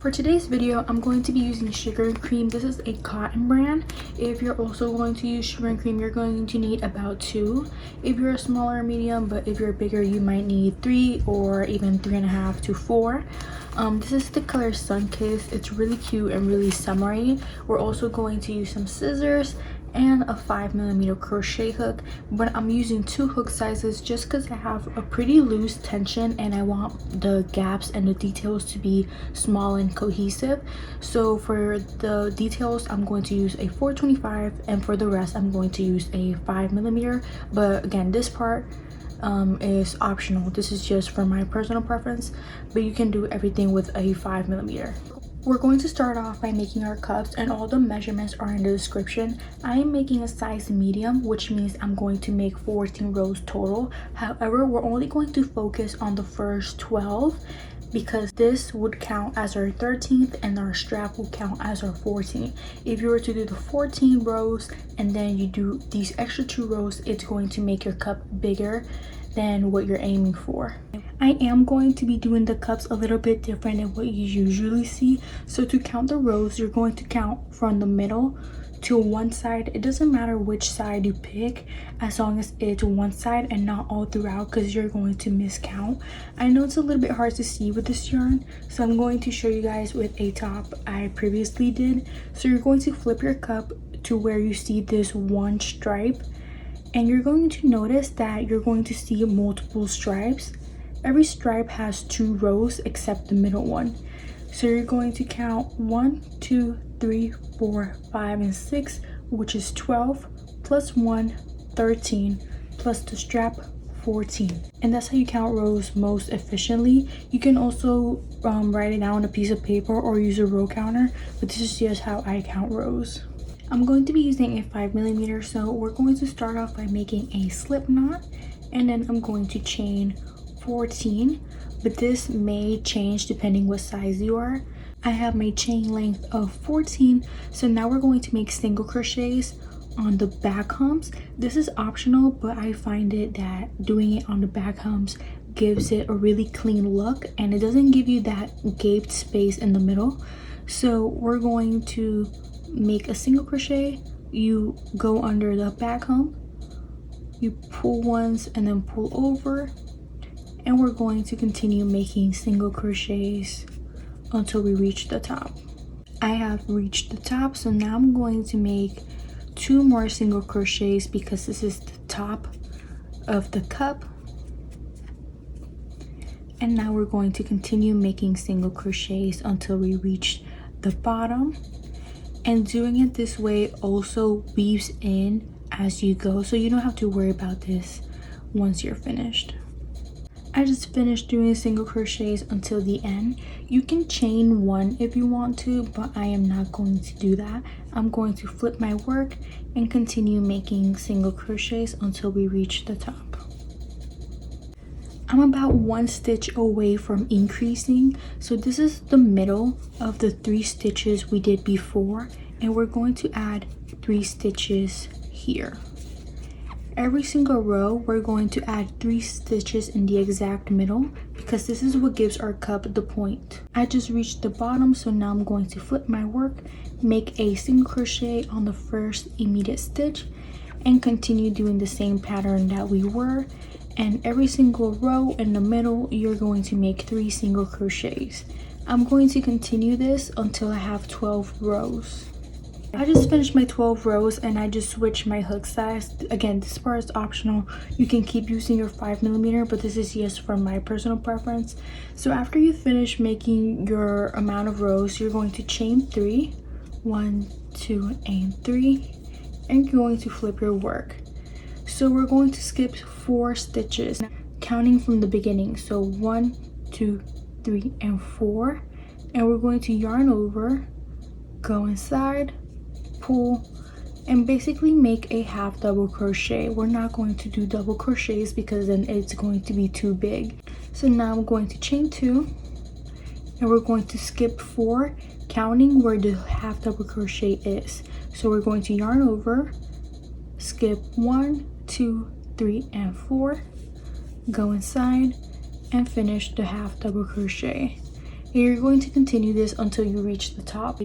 For today's video, I'm going to be using Sugar and Cream. This is a cotton brand. If you're also going to use Sugar and Cream, you're going to need about 2 if you're a smaller or medium, but if you're bigger, you might need 3 or even 3.5 to 4. This is the color Sun Kiss. It's really cute and really summery. We're also going to use some scissors and a 5mm crochet hook, but I'm using 2 hook sizes just because I have a pretty loose tension and I want the gaps and the details to be small and cohesive. So for the details, I'm going to use a 425, and for the rest I'm going to use a 5mm. But again, this part is optional. This is just for my personal preference, but you can do everything with a 5mm. We're going to start off by making our cups, and all the measurements are in the description. I am making a size medium, which means I'm going to make 14 rows total. However, we're only going to focus on the first 12 because this would count as our 13th and our strap will count as our 14th. If you were to do the 14 rows and then you do these extra 2 rows, it's going to make your cup bigger than what you're aiming for. I am going to be doing the cups a little bit different than what you usually see. So to count the rows, you're going to count from the middle to one side. It doesn't matter which side you pick as long as it's one side and not all throughout, because you're going to miscount. I know it's a little bit hard to see with this yarn, so I'm going to show you guys with a top I previously did. So you're going to flip your cup to where you see this one stripe, and you're going to notice that you're going to see multiple stripes. Every stripe has 2 rows except the middle one. So you're going to count 1, 2, 3, 4, 5, and 6, which is 12, plus 1, 13, plus the strap, 14. And that's how you count rows most efficiently. You can also write it down on a piece of paper or use a row counter, but this is just how I count rows. I'm going to be using a 5mm, so we're going to start off by making a slip knot, and then I'm going to chain 14, but this may change depending what size you are. I have my chain length of 14, so now we're going to make single crochets on the back humps. This is optional, but I find it that doing it on the back humps gives it a really clean look and it doesn't give you that gaped space in the middle. So we're going to make a single crochet. You go under the back hump, you pull once and then pull over, and we're going to continue making single crochets until we reach the top. I have reached the top, so now I'm going to make 2 more single crochets because this is the top of the cup. And now we're going to continue making single crochets until we reach the bottom. And doing it this way also weaves in as you go, so you don't have to worry about this once you're finished. I just finished doing single crochets until the end. You can chain 1 if you want to, but I am not going to do that. I'm going to flip my work and continue making single crochets until we reach the top. I'm about 1 stitch away from increasing, so this is the middle of the 3 stitches we did before, and we're going to add 3 stitches here. Every single row, we're going to add 3 stitches in the exact middle because this is what gives our cup the point. I just reached the bottom, so now I'm going to flip my work, make a single crochet on the first immediate stitch, and continue doing the same pattern that we were. And every single row in the middle, you're going to make 3 single crochets. I'm going to continue this until I have 12 rows. I just finished my 12 rows and I just switched my hook size. Again, this part is optional. You can keep using your 5mm, but this is just for my personal preference. So after you finish making your amount of rows, you're going to chain 3, 1, 2, and 3, and you're going to flip your work. So we're going to skip 4 stitches, counting from the beginning. So 1, 2, 3, and 4, and we're going to yarn over, go inside, pull, and basically make a half double crochet. We're not going to do double crochets because then it's going to be too big. So now I'm going to chain 2, and we're going to skip 4, counting where the half double crochet is. So we're going to yarn over, skip 1, 2, 3, and 4, go inside, and finish the half double crochet. and you're going to continue this until you reach the top.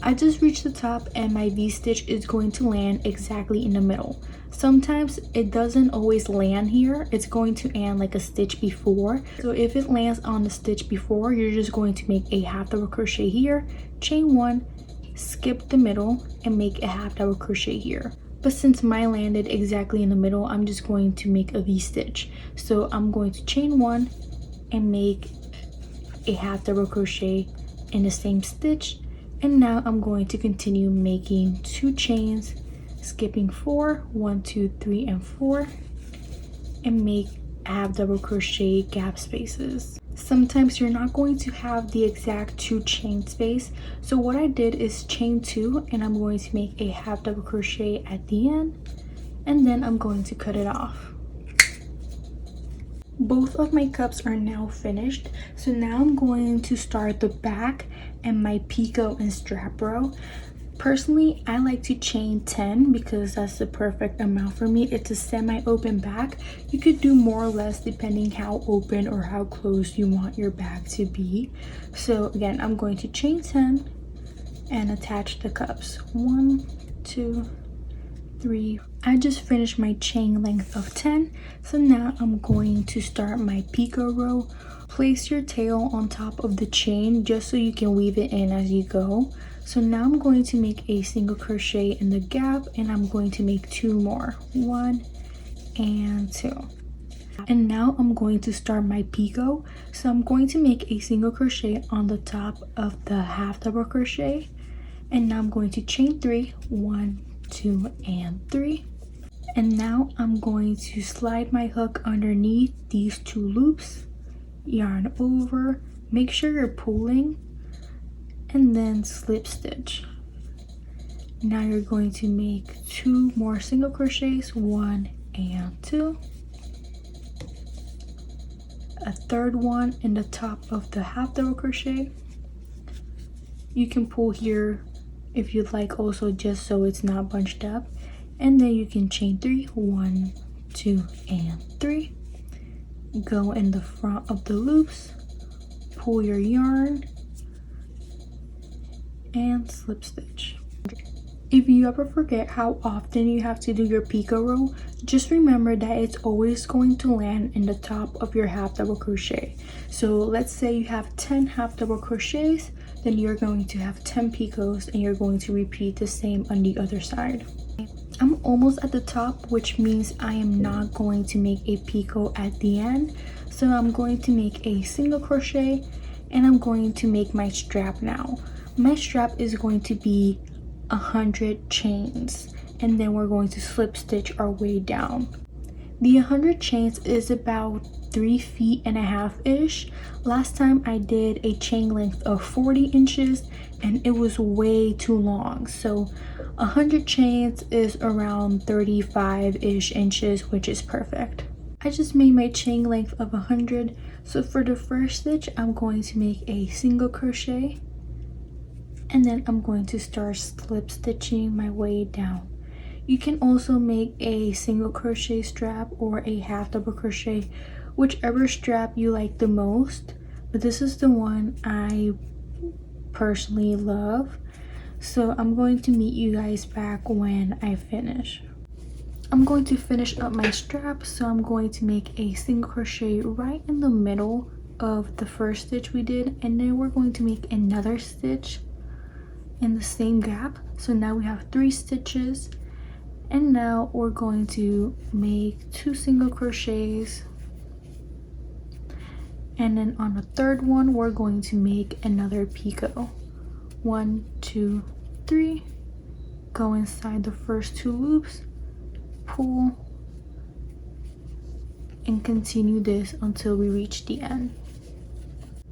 I just reached the top and my V-stitch is going to land exactly in the middle. Sometimes it doesn't always land here, it's going to land like a stitch before. So if it lands on the stitch before, you're just going to make a half double crochet here, chain one, skip the middle, and make a half double crochet here. But since mine landed exactly in the middle, I'm just going to make a V-stitch. So I'm going to chain one and make a half double crochet in the same stitch. And now I'm going to continue making 2 chains, skipping 4, 1, 2, 3, and 4, and make half double crochet gap spaces. Sometimes you're not going to have the exact 2 chain space, so what I did is chain 2, and I'm going to make a half double crochet at the end, and then I'm going to cut it off. Both of my cups are now finished, so now I'm going to start the back and my picot and strap row. Personally, I like to chain 10 because that's the perfect amount for me. It's a semi-open back. You could do more or less depending how open or how closed you want your back to be. So again, I'm going to chain 10 and attach the cups. 1, 2, 3. I just finished my chain length of 10, so now I'm going to start my picot row. Place your tail on top of the chain just so you can weave it in as you go. So now I'm going to make a single crochet in the gap, and I'm going to make 2 more, 1 and 2. And now I'm going to start my picot. So I'm going to make a single crochet on the top of the half double crochet, and now I'm going to chain 3, 1, 2, and 3. And now I'm going to slide my hook underneath these 2 loops, yarn over, make sure you're pulling, and then slip stitch. Now you're going to make 2 more single crochets, 1 and 2, a third one in the top of the half double crochet. You can pull here if you'd like also, just so it's not bunched up, and then you can chain 3, 1, 2, and 3, go in the front of the loops, pull your yarn, and slip stitch. If you ever forget how often you have to do your picot row, just remember that it's always going to land in the top of your half double crochet. So let's say you have 10 half double crochets, then you're going to have 10 picots, and you're going to repeat the same on the other side. I'm almost at the top, which means I am not going to make a picot at the end. So I'm going to make a single crochet, and I'm going to make my strap now. My strap is going to be 100 chains, and then we're going to slip stitch our way down. The 100 chains is about 3.5 feet ish. Last time I did a chain length of 40 inches and it was way too long, so 100 chains is around 35-ish inches, which is perfect. I just made my chain length of 100, so for the first stitch I'm going to make a single crochet, and then I'm going to start slip stitching my way down. You can also make a single crochet strap or a half double crochet, whichever strap you like the most, but this is the one I personally love. So I'm going to meet you guys back when I finish. I'm going to finish up my strap, so I'm going to make a single crochet right in the middle of the first stitch we did, and then we're going to make another stitch in the same gap. So now we have 3 stitches, and now we're going to make 2 single crochets, and then on the third one we're going to make another picot. 1, 2, 3, go inside the first 2 loops, pull, and continue this until we reach the end.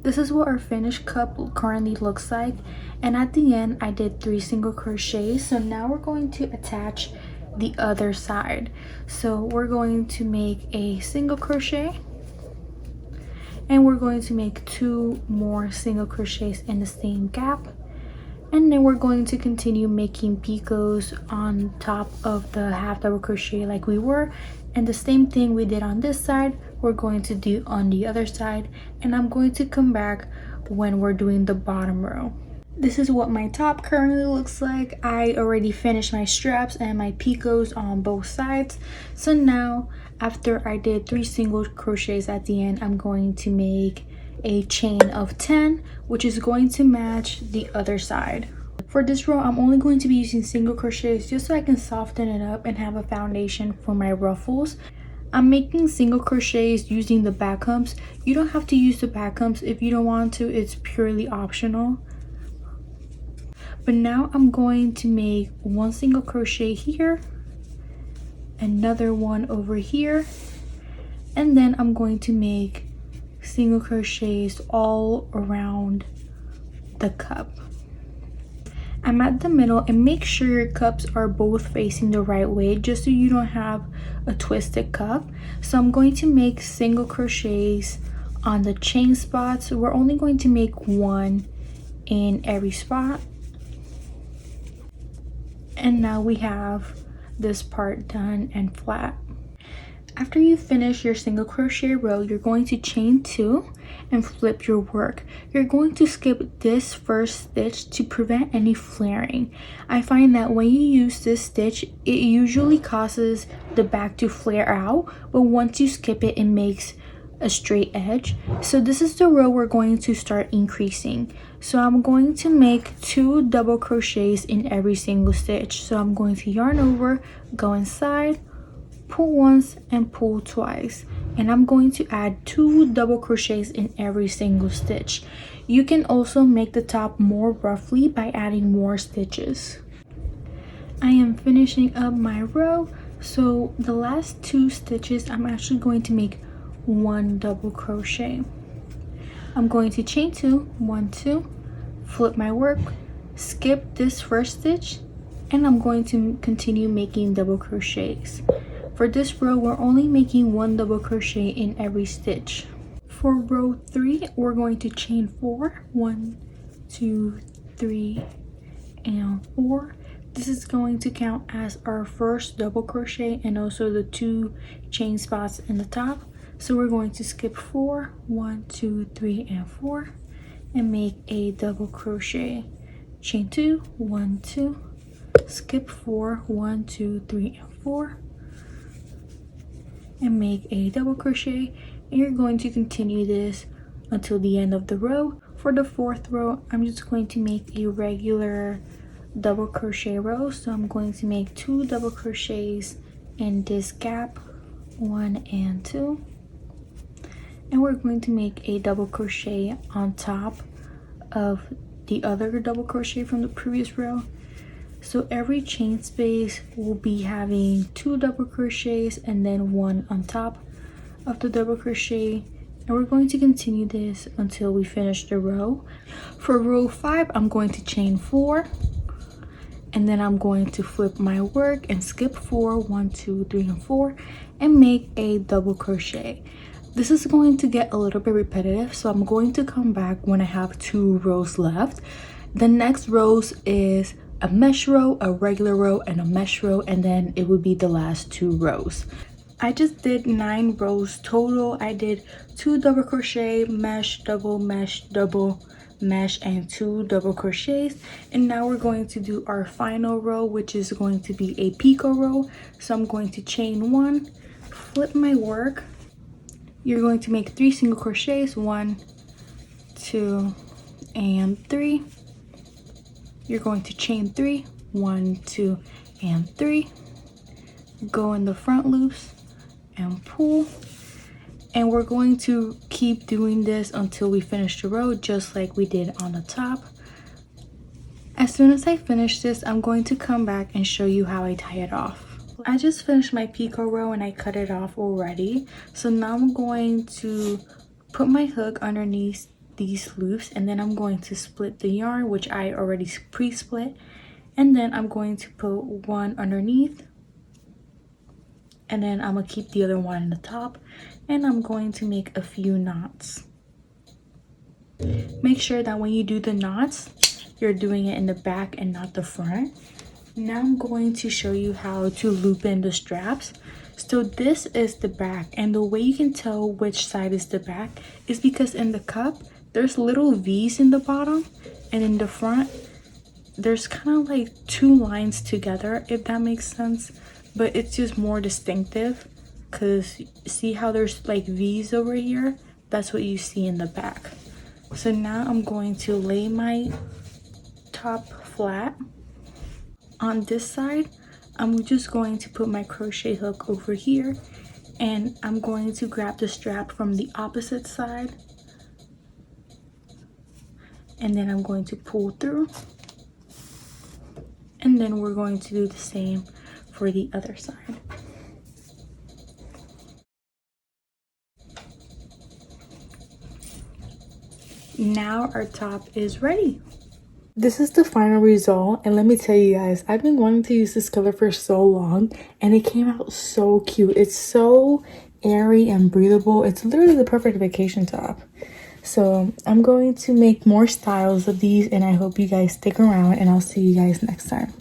This is what our finished cup currently looks like, and at the end I did 3 single crochets. So now we're going to attach the other side. So we're going to make a single crochet, and we're going to make 2 more single crochets in the same gap, and then we're going to continue making picots on top of the half double crochet like we were, and the same thing we did on this side, we're going to do on the other side, and I'm going to come back when we're doing the bottom row. This is what my top currently looks like. I already finished my straps and my picots on both sides. So now, after I did 3 single crochets at the end, I'm going to make a chain of 10, which is going to match the other side. For this row, I'm only going to be using single crochets just so I can soften it up and have a foundation for my ruffles. I'm making single crochets using the back humps. You don't have to use the back humps if you don't want to. It's purely optional. But now I'm going to make 1 single crochet here, another one over here, and then I'm going to make single crochets all around the cup. I'm at the middle, and make sure your cups are both facing the right way just so you don't have a twisted cup. So I'm going to make single crochets on the chain spots. We're only going to make 1 in every spot. And now we have this part done and flat. After you finish your single crochet row, you're going to chain 2 and flip your work. You're going to skip this first stitch to prevent any flaring. I find that when you use this stitch, it usually causes the back to flare out, but once you skip it, it makes a straight edge. So this is the row we're going to start increasing. So I'm going to make 2 double crochets in every single stitch. So I'm going to yarn over, go inside, pull once and pull twice, and I'm going to add 2 double crochets in every single stitch. You can also make the top more roughly by adding more stitches. I am finishing up my row, so the last 2 stitches I'm actually going to make 1 double crochet. I'm going to chain 2, 1, 2, flip my work, skip this first stitch, and I'm going to continue making double crochets. For this row, we're only making 1 double crochet in every stitch. For row 3, we're going to chain 4, 1, 2, 3, and 4. This is going to count as our first double crochet and also the 2 chain spots in the top. So we're going to skip 4, 1, 2, 3, and 4, and make a double crochet. Chain 2, 1, 2, skip 4, 1, 2, 3, and 4, and make a double crochet. And you're going to continue this until the end of the row. For the 4th row, I'm just going to make a regular double crochet row. So I'm going to make 2 double crochets in this gap, 1 and 2, and we're going to make a double crochet on top of the other double crochet from the previous row. So every chain space will be having 2 double crochets and then 1 on top of the double crochet, and we're going to continue this until we finish the row. For row 5, I'm going to chain 4, and then I'm going to flip my work and skip 4, 1, 2, 3, and 4, and make a double crochet. This is going to get a little bit repetitive, so I'm going to come back when I have 2 rows left. The next rows is a mesh row, a regular row, and a mesh row, and then it would be the last 2 rows. I just did 9 rows total. I did 2 double crochet, mesh, double, mesh, and 2 double crochets. And now we're going to do our final row, which is going to be a picot row. So I'm going to chain 1, flip my work. You're going to make 3 single crochets, 1, 2, and 3. You're going to chain 3, 1, 2, and 3. Go in the front loops and pull. And we're going to keep doing this until we finish the row, just like we did on the top. As soon as I finish this, I'm going to come back and show you how I tie it off. I just finished my picot row and I cut it off already. So now I'm going to put my hook underneath these loops, and then I'm going to split the yarn, which I already pre-split, and then I'm going to put 1 underneath, and then I'm gonna keep the other 1 in the top, and I'm going to make a few knots. Make sure that when you do the knots, you're doing it in the back and not the front. Now I'm going to show you how to loop in the straps. So this is the back, and the way you can tell which side is the back is because in the cup there's little V's in the bottom, and in the front there's kind of like two lines together, if that makes sense, but it's just more distinctive because see how there's like V's over here? That's what you see in the back. So now I'm going to lay my top flat. On this side, I'm just going to put my crochet hook over here, and I'm going to grab the strap from the opposite side, and then I'm going to pull through, and then we're going to do the same for the other side. Now our top is ready. This is the final result, and let me tell you guys, I've been wanting to use this color for so long, and it came out so cute. It's so airy and breathable. It's literally the perfect vacation top. So I'm going to make more styles of these, and I hope you guys stick around, and I'll see you guys next time.